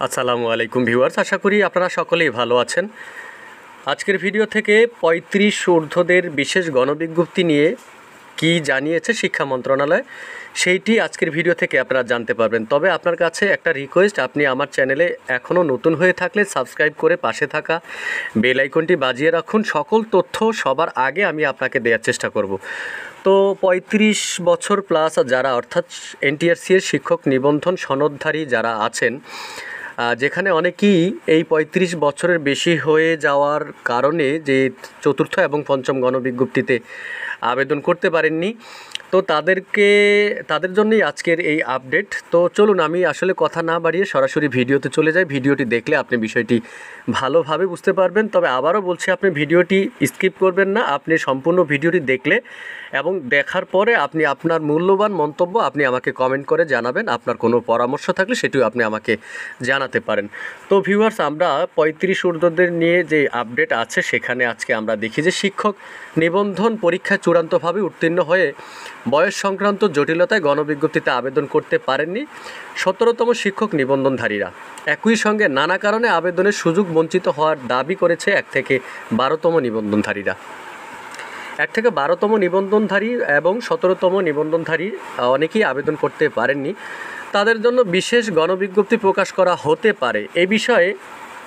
আসসালামু আলাইকুম ভিউয়ার্স, আশা করি আপনারা সকলেই ভালো আছেন। আজকের ভিডিও থেকে ৩৫ ঊর্ধ্বদের বিশেষ গণবিজ্ঞপ্তি নিয়ে কি জানিয়েছে শিক্ষা মন্ত্রণালয় সেইটি আজকের ভিডিও থেকে আপনারা জানতে পারবেন। তবে আপনার কাছে একটা রিকোয়েস্ট, আপনি আমার চ্যানেলে এখনও নতুন হয়ে থাকলে সাবস্ক্রাইব করে পাশে থাকা বেল আইকনটি বাজিয়ে রাখুন। সকল তথ্য সবার আগে আমি আপনাকে দেওয়ার চেষ্টা করব। তো ৩৫ বছর প্লাস যারা, অর্থাৎ এনটিআরসি এর শিক্ষক নিবন্ধন সনদধারী যারা আছেন, যেখানে অনেকেই এই ৩৫ বছরের বেশি হয়ে যাওয়ার কারণে যে চতুর্থ এবং পঞ্চম গণবিজ্ঞপ্তিতে আবেদন করতে পারেননি, তো তাদের জন্যই আজকের এই আপডেট। তো চলুন, আমি আসলে কথা না বাড়িয়ে সরাসরি ভিডিওতে চলে যাই। ভিডিওটি দেখলে আপনি বিষয়টি ভালোভাবে বুঝতে পারবেন। তবে আবারও বলছি, আপনি ভিডিওটি স্কিপ করবেন না। আপনি সম্পূর্ণ ভিডিওটি দেখলে এবং দেখার পরে আপনি আপনার মূল্যবান মন্তব্য আপনি আমাকে কমেন্ট করে জানাবেন। আপনার কোনো পরামর্শ থাকলে সেটিও আপনি আমাকে জানাতে পারেন। তো ভিউয়ার্স, আমরা ৩৫ ঊর্ধ্বদের নিয়ে যে আপডেট আছে সেখানে আজকে আমরা দেখি যে শিক্ষক নিবন্ধন পরীক্ষায় চূড়ান্তভাবে উত্তীর্ণ হয়ে বয়স সংক্রান্ত জটিলতায় গণবিজ্ঞপ্তিতে আবেদন করতে পারেননি ১৭তম শিক্ষক নিবন্ধনধারীরা। একই সঙ্গে নানা কারণে আবেদনের সুযোগ বঞ্চিত হওয়ার দাবি করেছে ১ থেকে ১২তম নিবন্ধনধারীরা। ১ থেকে ১২তম নিবন্ধনধারী এবং ১৭তম নিবন্ধনধারী অনেকেই আবেদন করতে পারেননি। তাদের জন্য বিশেষ গণবিজ্ঞপ্তি প্রকাশ করা হতে পারে, এ বিষয়ে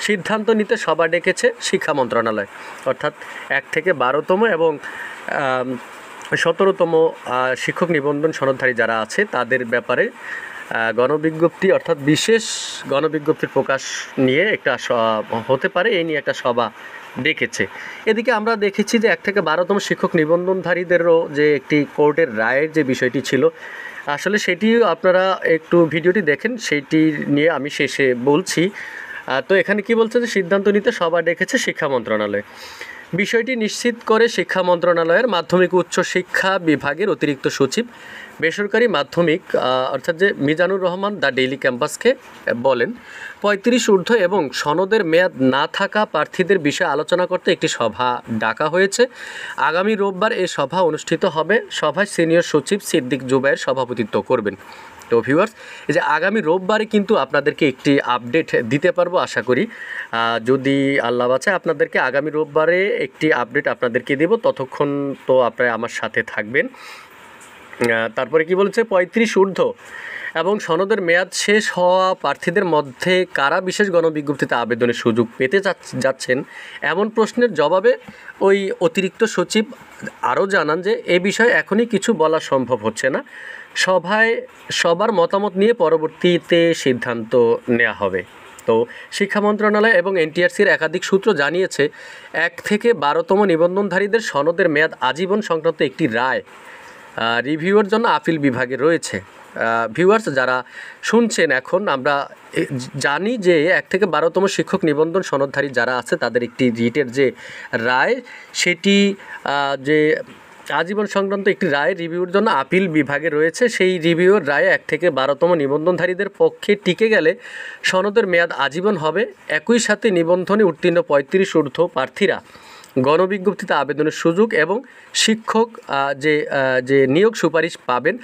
সিদ্ধান্ত নিতে সভা ডেকেছে শিক্ষা মন্ত্রণালয়। অর্থাৎ ১ থেকে ১২তম এবং ১৭তম শিক্ষক নিবন্ধন সনদধারী যারা আছে তাদের ব্যাপারে গণবিজ্ঞপ্তি, অর্থাৎ বিশেষ গণবিজ্ঞপ্তির প্রকাশ নিয়ে একটা হতে পারে, এই নিয়ে একটা সভা ডেকেছে। এদিকে আমরা দেখেছি যে ১ থেকে ১২তম শিক্ষক নিবন্ধনধারীদেরও যে একটি কোর্টের রায়ের যে বিষয়টি ছিল, আসলে সেটি আপনারা একটু ভিডিওটি দেখেন, সেইটি নিয়ে আমি শেষে বলছি। তো এখানে কি বলছে, যে সিদ্ধান্ত নিতে সভা ডেকেছে শিক্ষা মন্ত্রণালয়। বিষয়টি নিশ্চিত করে শিক্ষা মন্ত্রণালয়ের মাধ্যমিক উচ্চ শিক্ষা বিভাগের অতিরিক্ত সচিব বেসরকারি মাধ্যমিক, অর্থাৎ যে মিজানুর রহমান দ্য ডেইলি ক্যাম্পাসকে বলেন, ৩৫ ঊর্ধ্ব এবং সনদের মেয়াদ না থাকা প্রার্থীদের বিষয়ে আলোচনা করতে একটি সভা ডাকা হয়েছে। আগামী রোববার এই সভা অনুষ্ঠিত হবে। সভায় সিনিয়র সচিব সিদ্দিক জুবায়ের সভাপতিত্ব করবেন। তো ভিউয়ার্স, এই যে আগামী রোববারে কিন্তু আপনাদেরকে একটি আপডেট দিতে পারবো আশা করি। যদি আল্লাহ বাঁচায় আপনাদেরকে আগামী রোববারে একটি আপডেট আপনাদেরকে দেব। ততক্ষণ তো আপনারা আমার সাথে থাকবেন। তারপরে কি বলছে, ৩৫ ঊর্ধ্ব এবং সনদের মেয়াদ শেষ হওয়া প্রার্থীদের মধ্যে কারা বিশেষ গণবিজ্ঞপ্তিতে আবেদনের সুযোগ পেতে যাচ্ছেন, এমন প্রশ্নের জবাবে ওই অতিরিক্ত সচিব আরও জানান যে এ বিষয়ে এখনই কিছু বলা সম্ভব হচ্ছে না। সভায় সবার মতামত নিয়ে পরবর্তীতে সিদ্ধান্ত নেওয়া হবে। তো শিক্ষা মন্ত্রণালয় এবং এনটিআরসির একাধিক সূত্র জানিয়েছে, ১ থেকে ১২তম নিবন্ধনধারীদের সনদের মেয়াদ আজীবন সংক্রান্ত একটি রায় রিভিউয়ের জন্য আপিল বিভাগে রয়েছে। ভিউয়ার্স যারা শুনছেন, এখন আমরা জানি যে ১ থেকে ১২তম শিক্ষক নিবন্ধন সনদধারী যারা আছে তাদের একটি রিটের যে রায়, সেটি যে আজীবন সংক্রান্ত একটি রায় রিভিউর জন্য আপিল বিভাগে রয়েছে। সেই রিভিউর রায়ে ১ থেকে ১২তম নিবন্ধনধারীদের পক্ষে টিকে গেলে সনদের মেয়াদ আজীবন হবে। একই সাথে নিবন্ধনে উত্তীর্ণ ৩৫ ঊর্ধ্ব প্রার্থীরা গণবিজ্ঞপ্তিতে আবেদনের সুযোগ এবং শিক্ষক যে নিয়োগ সুপারিশ পাবেন।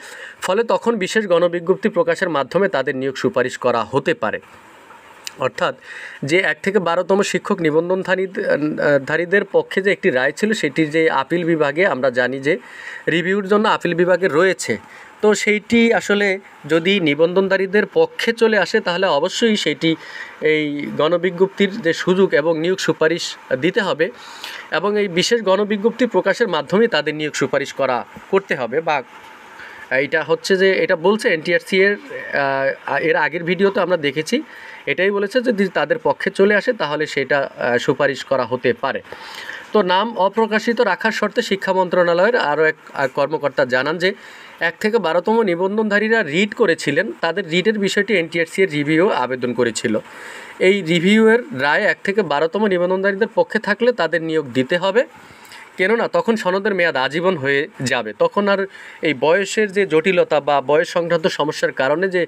ফলে তখন বিশেষ গণবিজ্ঞপ্তি প্রকাশের মাধ্যমে তাদের নিয়োগ সুপারিশ করা হতে পারে। অর্থাৎ যে ১ থেকে ১২তম শিক্ষক নিবন্ধনধারীদের পক্ষে যে একটি রায় ছিল, সেটি যে আপিল বিভাগে আমরা জানি যে রিভিউর জন্য আপিল বিভাগে রয়েছে। তো সেইটি আসলে যদি নিবন্ধনধারীদের পক্ষে চলে আসে তাহলে অবশ্যই সেটি এই গণবিজ্ঞপ্তির যে সুযোগ এবং নিয়োগ সুপারিশ দিতে হবে, এবং এই বিশেষ গণবিজ্ঞপ্তি প্রকাশের মাধ্যমে তাদের নিয়োগ সুপারিশ করতে হবে। বা এটা হচ্ছে যে এটা বলছে এনটিআরসি এর আগের ভিডিওতে আমরা দেখেছি, এটাই বলেছে যদি তাদের পক্ষে চলে আসে তাহলে সেটা সুপারিশ করা হতে পারে। তো নাম অপ্রকাশিত রাখার শর্তে শিক্ষা মন্ত্রণালয়ের আরও এক কর্মকর্তা জানান যে ১ থেকে ১২তম নিবন্ধনধারীরা রিট করেছিলেন, তাদের রিটের বিষয়টি এনটিআরসি এর রিভিউ আবেদন করেছিল। এই রিভিউয়ের রায় ১ থেকে ১২তম নিবন্ধনধারীদের পক্ষে থাকলে তাদের নিয়োগ দিতে হবে, কেননা তখন সনদের মেয়াদ আজীবন হয়ে যাবে। তখন আর এই বয়সের যে জটিলতা বা বয়স সংক্রান্ত সমস্যার কারণে যে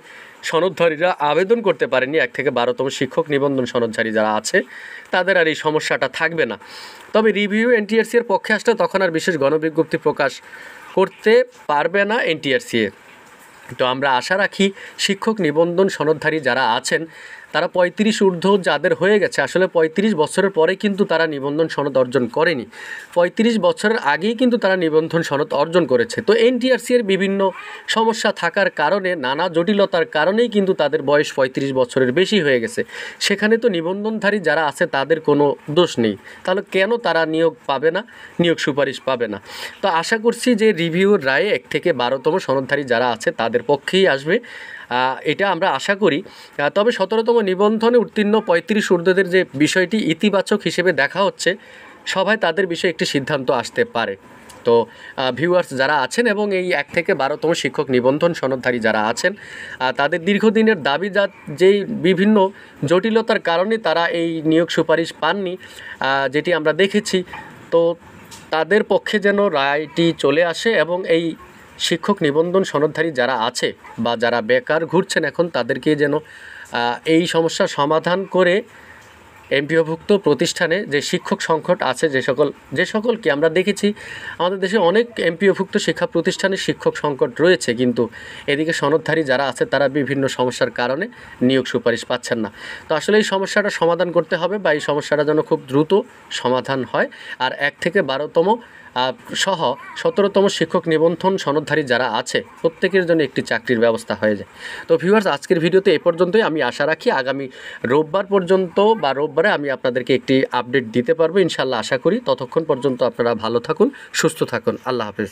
সনদধারীরা আবেদন করতে পারেনি ১ থেকে ১২তম শিক্ষক নিবন্ধন সনদধারী যারা আছে, তাদের আর এই সমস্যাটা থাকবে না। তবে রিভিউ এনটিআরসি এর পক্ষে আসলে তখন আর বিশেষ গণবিজ্ঞপ্তি প্রকাশ করতে পারবে না এনটিআরসি। তো আমরা আশা রাখি শিক্ষক নিবন্ধন সনদধারী যারা আছেন তারা 35 ঊর্ধ্ব যাদের হয়ে গেছে, আসলে 35 বছরের পরে কিন্তু তারা নিবন্ধন সনদ অর্জন করেনি, 35 বছরের আগেই কিন্তু তারা নিবন্ধন সনদ অর্জন করেছে। তো এনটিআরসি এর বিভিন্ন সমস্যা থাকার কারণে, নানা জটিলতার কারণেই কিন্তু তাদের বয়স 35 বছরের বেশি হয়ে গেছে। সেখানে তো নিবন্ধনধারী যারা আছে তাদের কোনো দোষ নেই, তাহলে কেন তারা নিয়োগ পাবে না, নিয়োগ সুপারিশ পাবে না? তো আশা করছি যে রিভিউর রায়ে 1 থেকে 12তম সনদধারী যারা আছে তাদের পক্ষেই আসবে, এটা আমরা আশা করি। তবে 17তম নিবন্ধনে উত্তীর্ণ 35 ঊর্ধ্বদের যে বিষয়টি ইতিবাচক হিসেবে দেখা হচ্ছে, সভায় তাদের বিষয়ে একটি সিদ্ধান্ত আসতে পারে। তো ভিউয়ার্স যারা আছেন এবং এই 1 থেকে 12তম শিক্ষক নিবন্ধন সনদধারী যারা আছেন, তাদের দীর্ঘদিনের দাবি যেই বিভিন্ন জটিলতার কারণে তারা এই নিয়োগ সুপারিশ পাননি, যেটি আমরা দেখেছি, তো তাদের পক্ষে যেন রায়টি চলে আসে এবং এই শিক্ষক নিবন্ধন সনদধারী যারা আছে বা যারা বেকার ঘুরছেন এখন, তাদেরকে যেন এই সমস্যার সমাধান করে এমপিওভুক্ত প্রতিষ্ঠানে যে শিক্ষক সংকট আছে, যে সকলকে আমরা দেখেছি আমাদের দেশে অনেক এমপিওভুক্ত শিক্ষা প্রতিষ্ঠানে শিক্ষক সংকট রয়েছে, কিন্তু এদিকে সনদধারী যারা আছে তারা বিভিন্ন সমস্যার কারণে নিয়োগ সুপারিশ পাচ্ছেন না। তো আসলে এই সমস্যাটা সমাধান করতে হবে, বা এই সমস্যাটা যেন খুব দ্রুত সমাধান হয়, আর 1 থেকে 12তম সহ 17তম শিক্ষক নিবন্ধন সনদধারী যারা আছে প্রত্যেকের জন্য একটি চাকরির ব্যবস্থা হয়ে যায়। তো ভিউয়ার্স, আজকের ভিডিওতে এ পর্যন্তই। আমি আশা রাখি আগামী রোববার পর্যন্ত বা রোববারে আমি আপনাদেরকে একটি আপডেট দিতে পারবো ইনশাল্লাহ, আশা করি। ততক্ষণ পর্যন্ত আপনারা ভালো থাকুন, সুস্থ থাকুন। আল্লাহ হাফেজ।